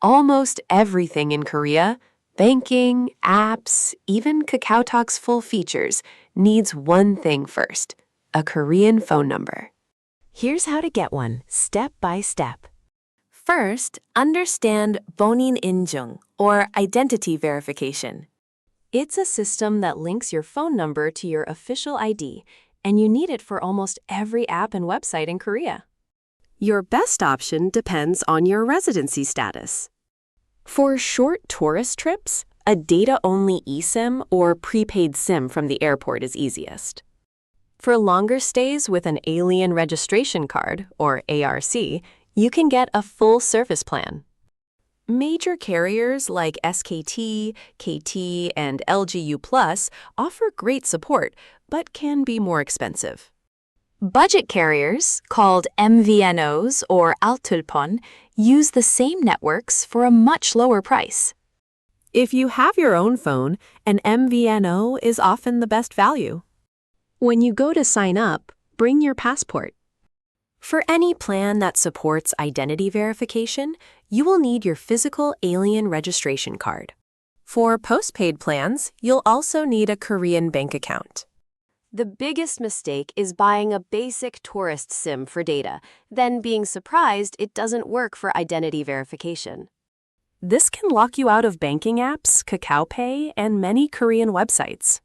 Almost everything in Korea, banking, apps, even KakaoTalk's full features, needs one thing first, a Korean phone number. Here's how to get one, step by step. First, understand 본인 인증, or identity verification. It's a system that links your phone number to your official ID, and you need it for almost every app and website in Korea. Your best option depends on your residency status. For short tourist trips, a data-only eSIM or prepaid SIM from the airport is easiest. For longer stays with an alien registration card, or ARC, you can get a full service plan. Major carriers like SKT, KT, and LGU Plus offer great support, but can be more expensive. Budget carriers, called MVNOs or Altulpon, use the same networks for a much lower price. If you have your own phone, an MVNO is often the best value. When you go to sign up, bring your passport. For any plan that supports identity verification, you will need your physical alien registration card. For postpaid plans, you'll also need a Korean bank account. The biggest mistake is buying a basic tourist SIM for data, then being surprised it doesn't work for identity verification. This can lock you out of banking apps, KakaoPay, and many Korean websites.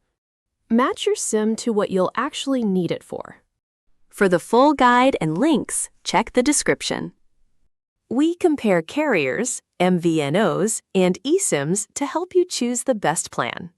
Match your SIM to what you'll actually need it for. For the full guide and links, check the description. We compare carriers, MVNOs, and eSIMs to help you choose the best plan.